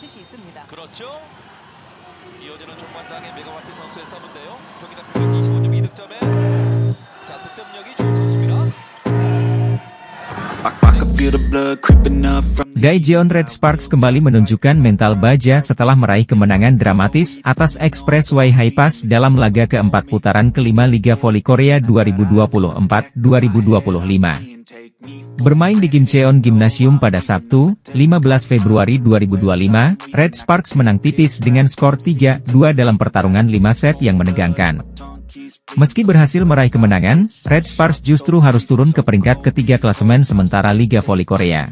반드시 있습니다. 그렇죠. 이어지는 종반장의 메가와트 선수의 서브인데요. 경기는 125점 2득점에 자, 득점력이 좋은 선수입니다. Daejeon Red Sparks kembali menunjukkan mental baja setelah meraih kemenangan dramatis atas Expressway Haipas dalam laga keempat putaran kelima Liga Voli Korea 2024-2025. Bermain di Gimcheon Gymnasium pada Sabtu, 15 Februari 2025, Red Sparks menang tipis dengan skor 3-2 dalam pertarungan 5 set yang menegangkan. Meski berhasil meraih kemenangan, Red Sparks justru harus turun ke peringkat ketiga klasemen sementara Liga Voli Korea.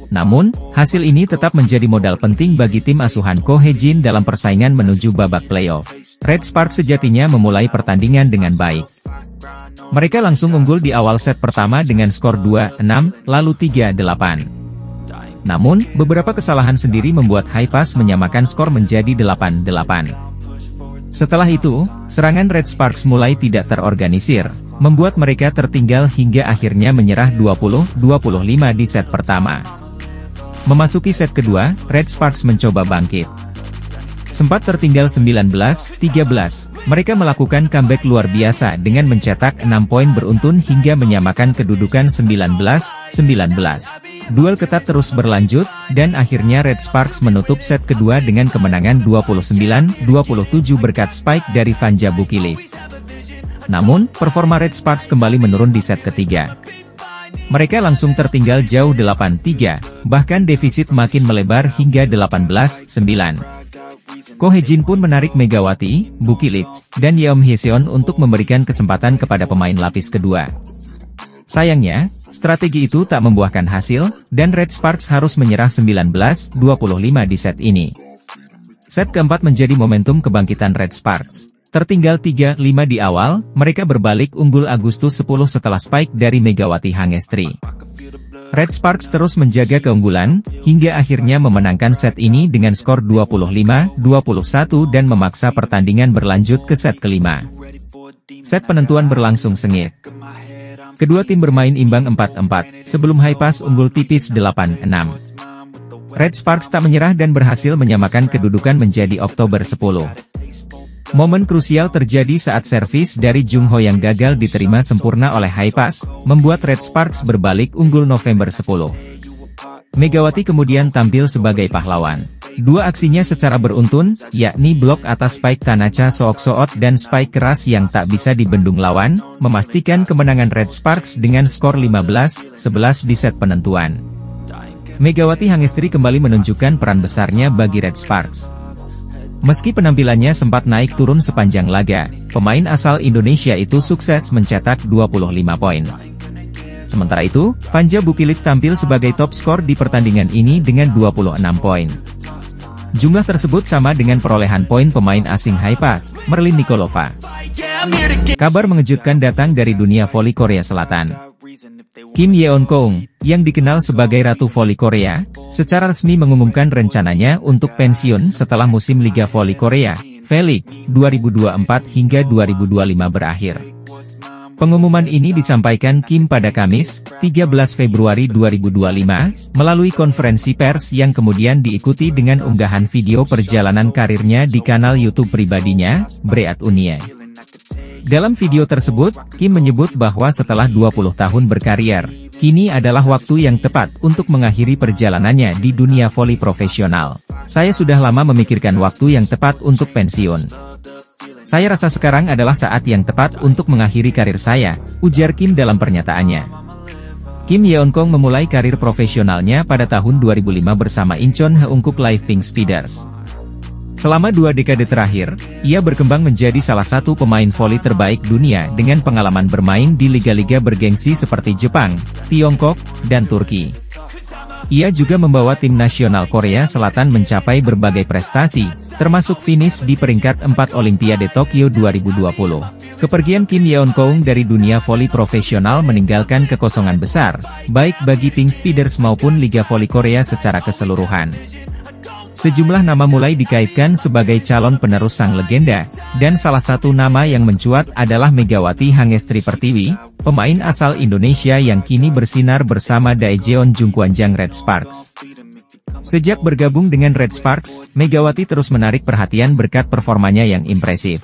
Namun, hasil ini tetap menjadi modal penting bagi tim asuhan Ko Hae-jin dalam persaingan menuju babak playoff. Red Sparks sejatinya memulai pertandingan dengan baik. Mereka langsung unggul di awal set pertama dengan skor 2-6, lalu 3-8. Namun, beberapa kesalahan sendiri membuat Haipas menyamakan skor menjadi 8-8. Setelah itu, serangan Red Sparks mulai tidak terorganisir, membuat mereka tertinggal hingga akhirnya menyerah 20-25 di set pertama. Memasuki set kedua, Red Sparks mencoba bangkit. Sempat tertinggal 19-13, mereka melakukan comeback luar biasa dengan mencetak 6 poin beruntun hingga menyamakan kedudukan 19-19. Duel ketat terus berlanjut, dan akhirnya Red Sparks menutup set kedua dengan kemenangan 29-27 berkat spike dari Vanja Bukilik. Namun, performa Red Sparks kembali menurun di set ketiga. Mereka langsung tertinggal jauh 8-3, bahkan defisit makin melebar hingga 18-9. Ko Hae-jin pun menarik Megawati, Bukilik, dan Yeom Hyeseon untuk memberikan kesempatan kepada pemain lapis kedua. Sayangnya, strategi itu tak membuahkan hasil, dan Red Sparks harus menyerah 19-25 di set ini. Set keempat menjadi momentum kebangkitan Red Sparks. Tertinggal 3-5 di awal, mereka berbalik unggul Agustus 10 setelah spike dari Megawati Hangestri. Red Sparks terus menjaga keunggulan, hingga akhirnya memenangkan set ini dengan skor 25-21 dan memaksa pertandingan berlanjut ke set kelima. Set penentuan berlangsung sengit. Kedua tim bermain imbang 4-4, sebelum Haipas unggul tipis 8-6. Red Sparks tak menyerah dan berhasil menyamakan kedudukan menjadi Oktober 10. Momen krusial terjadi saat servis dari Jung Ho yang gagal diterima sempurna oleh Haipas, membuat Red Sparks berbalik unggul November 10. Megawati kemudian tampil sebagai pahlawan. Dua aksinya secara beruntun, yakni blok atas spike Tanacha Sook-soot dan spike keras yang tak bisa dibendung lawan, memastikan kemenangan Red Sparks dengan skor 15-11 di set penentuan. Megawati Hangestri kembali menunjukkan peran besarnya bagi Red Sparks. Meski penampilannya sempat naik turun sepanjang laga, pemain asal Indonesia itu sukses mencetak 25 poin. Sementara itu, Vanja Bukilik tampil sebagai top skor di pertandingan ini dengan 26 poin. Jumlah tersebut sama dengan perolehan poin pemain asing Haipas, Merlin Nikolova. Kabar mengejutkan datang dari dunia voli Korea Selatan. Kim Yeon-kong, yang dikenal sebagai Ratu Voli Korea, secara resmi mengumumkan rencananya untuk pensiun setelah musim Liga Voli Korea, V-League, 2024 hingga 2025 berakhir. Pengumuman ini disampaikan Kim pada Kamis, 13 Februari 2025, melalui konferensi pers yang kemudian diikuti dengan unggahan video perjalanan karirnya di kanal YouTube pribadinya, Breat Unie. Dalam video tersebut, Kim menyebut bahwa setelah 20 tahun berkarier, kini adalah waktu yang tepat untuk mengakhiri perjalanannya di dunia voli profesional. Saya sudah lama memikirkan waktu yang tepat untuk pensiun. Saya rasa sekarang adalah saat yang tepat untuk mengakhiri karir saya, ujar Kim dalam pernyataannya. Kim Yeon-kong memulai karir profesionalnya pada tahun 2005 bersama Incheon Heungkuk Live Pink Speeders. Selama 2 dekade terakhir, ia berkembang menjadi salah satu pemain voli terbaik dunia dengan pengalaman bermain di liga-liga bergengsi seperti Jepang, Tiongkok, dan Turki. Ia juga membawa tim nasional Korea Selatan mencapai berbagai prestasi, termasuk finish di peringkat 4 Olimpiade Tokyo 2020. Kepergian Kim Yeon-kong dari dunia voli profesional meninggalkan kekosongan besar, baik bagi Pink Speeders maupun Liga Voli Korea secara keseluruhan. Sejumlah nama mulai dikaitkan sebagai calon penerus sang legenda, dan salah satu nama yang mencuat adalah Megawati Hangestri Pertiwi, pemain asal Indonesia yang kini bersinar bersama Daejeon Jungkwanjang Red Sparks. Sejak bergabung dengan Red Sparks, Megawati terus menarik perhatian berkat performanya yang impresif.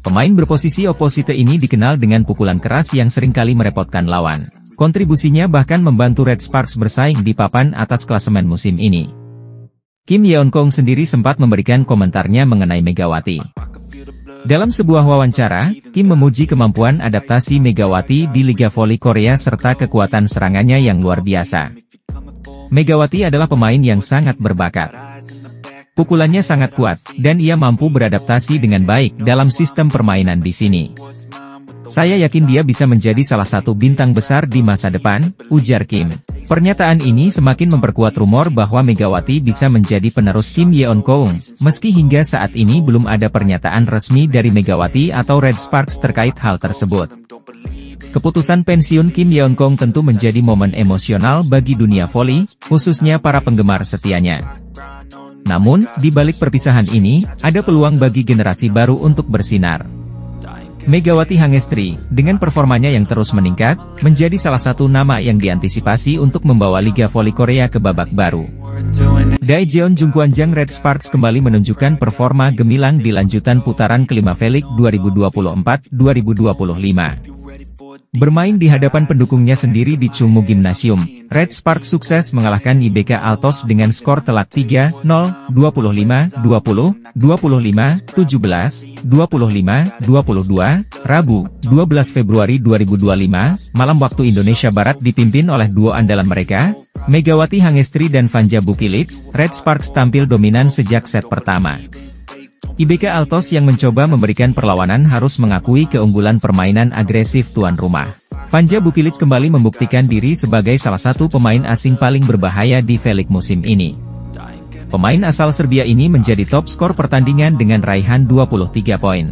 Pemain berposisi oposite ini dikenal dengan pukulan keras yang seringkali merepotkan lawan. Kontribusinya bahkan membantu Red Sparks bersaing di papan atas klasemen musim ini. Kim Yeon-kong sendiri sempat memberikan komentarnya mengenai Megawati. Dalam sebuah wawancara, Kim memuji kemampuan adaptasi Megawati di Liga Voli Korea serta kekuatan serangannya yang luar biasa. Megawati adalah pemain yang sangat berbakat. Pukulannya sangat kuat, dan ia mampu beradaptasi dengan baik dalam sistem permainan di sini. Saya yakin dia bisa menjadi salah satu bintang besar di masa depan, ujar Kim. Pernyataan ini semakin memperkuat rumor bahwa Megawati bisa menjadi penerus Kim Yeon-kong, meski hingga saat ini belum ada pernyataan resmi dari Megawati atau Red Sparks terkait hal tersebut. Keputusan pensiun Kim Yeon-kong tentu menjadi momen emosional bagi dunia voli, khususnya para penggemar setianya. Namun, di balik perpisahan ini, ada peluang bagi generasi baru untuk bersinar. Megawati Hangestri, dengan performanya yang terus meningkat, menjadi salah satu nama yang diantisipasi untuk membawa Liga Voli Korea ke babak baru. Daejeon Jungkwanjang Red Sparks kembali menunjukkan performa gemilang di lanjutan putaran kelima V-League 2024-2025. Bermain di hadapan pendukungnya sendiri di Chungmu Gymnasium, Red Sparks sukses mengalahkan IBK Altos dengan skor telak 3-0, 25-20, 25-17, 25-22, Rabu, 12 Februari 2025, malam waktu Indonesia Barat dipimpin oleh duo andalan mereka, Megawati Hangestri dan Vanja Bukilic. Red Sparks tampil dominan sejak set pertama. IBK Altos yang mencoba memberikan perlawanan harus mengakui keunggulan permainan agresif tuan rumah. Vanja Bukilic kembali membuktikan diri sebagai salah satu pemain asing paling berbahaya di V-League musim ini. Pemain asal Serbia ini menjadi top skor pertandingan dengan raihan 23 poin.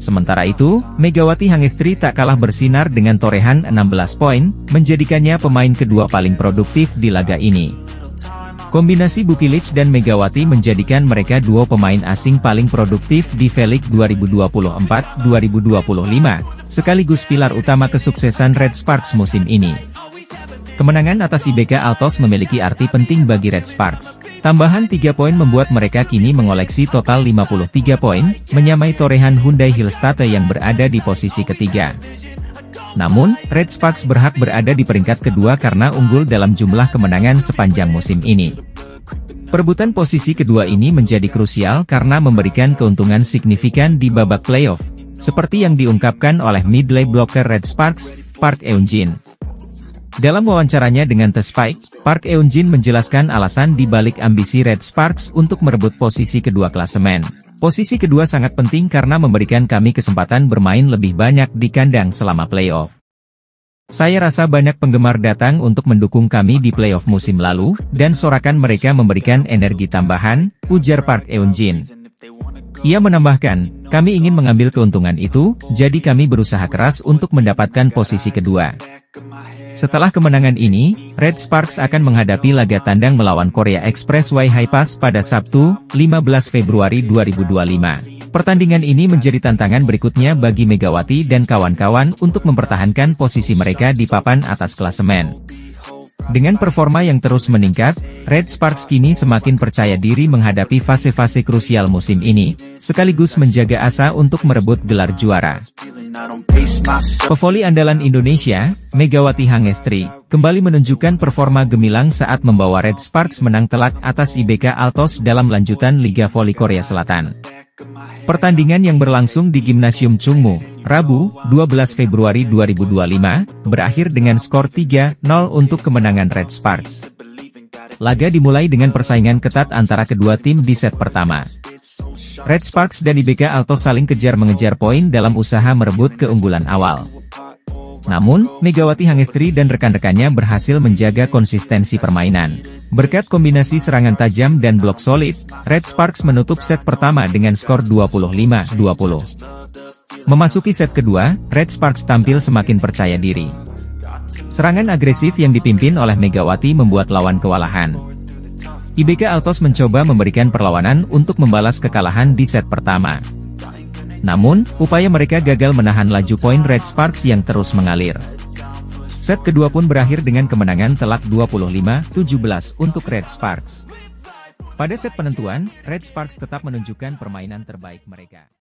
Sementara itu, Megawati Hangestri tak kalah bersinar dengan torehan 16 poin, menjadikannya pemain kedua paling produktif di laga ini. Kombinasi Bukilic dan Megawati menjadikan mereka duo pemain asing paling produktif di V-League 2024-2025, sekaligus pilar utama kesuksesan Red Sparks musim ini. Kemenangan atas IBK Altos memiliki arti penting bagi Red Sparks. Tambahan 3 poin membuat mereka kini mengoleksi total 53 poin, menyamai torehan Hyundai Hillstate yang berada di posisi ketiga. Namun, Red Sparks berhak berada di peringkat kedua karena unggul dalam jumlah kemenangan sepanjang musim ini. Perebutan posisi kedua ini menjadi krusial karena memberikan keuntungan signifikan di babak playoff, seperti yang diungkapkan oleh mid-lay blocker Red Sparks, Park Eun-jin. Dalam wawancaranya dengan The Spike, Park Eun-jin menjelaskan alasan di balik ambisi Red Sparks untuk merebut posisi kedua klasemen. Posisi kedua sangat penting karena memberikan kami kesempatan bermain lebih banyak di kandang selama playoff. Saya rasa banyak penggemar datang untuk mendukung kami di playoff musim lalu, dan sorakan mereka memberikan energi tambahan, ujar Park Eun-jin. Ia menambahkan, kami ingin mengambil keuntungan itu, jadi kami berusaha keras untuk mendapatkan posisi kedua. Setelah kemenangan ini, Red Sparks akan menghadapi laga tandang melawan Korea Expressway Hi-Pass pada Sabtu, 15 Februari 2025. Pertandingan ini menjadi tantangan berikutnya bagi Megawati dan kawan-kawan untuk mempertahankan posisi mereka di papan atas klasemen. Dengan performa yang terus meningkat, Red Sparks kini semakin percaya diri menghadapi fase-fase krusial musim ini, sekaligus menjaga asa untuk merebut gelar juara. Pevoli andalan Indonesia, Megawati Hangestri, kembali menunjukkan performa gemilang saat membawa Red Sparks menang telak atas IBK Altos dalam lanjutan Liga Voli Korea Selatan. Pertandingan yang berlangsung di Gymnasium Chungmu, Rabu, 12 Februari 2025, berakhir dengan skor 3-0 untuk kemenangan Red Sparks. Laga dimulai dengan persaingan ketat antara kedua tim di set pertama. Red Sparks dan IBK Altos saling kejar-mengejar poin dalam usaha merebut keunggulan awal. Namun, Megawati Hangestri dan rekan-rekannya berhasil menjaga konsistensi permainan. Berkat kombinasi serangan tajam dan blok solid, Red Sparks menutup set pertama dengan skor 25-20. Memasuki set kedua, Red Sparks tampil semakin percaya diri. Serangan agresif yang dipimpin oleh Megawati membuat lawan kewalahan. IBK Altos mencoba memberikan perlawanan untuk membalas kekalahan di set pertama. Namun, upaya mereka gagal menahan laju poin Red Sparks yang terus mengalir. Set kedua pun berakhir dengan kemenangan telak 25-17 untuk Red Sparks. Pada set penentuan, Red Sparks tetap menunjukkan permainan terbaik mereka.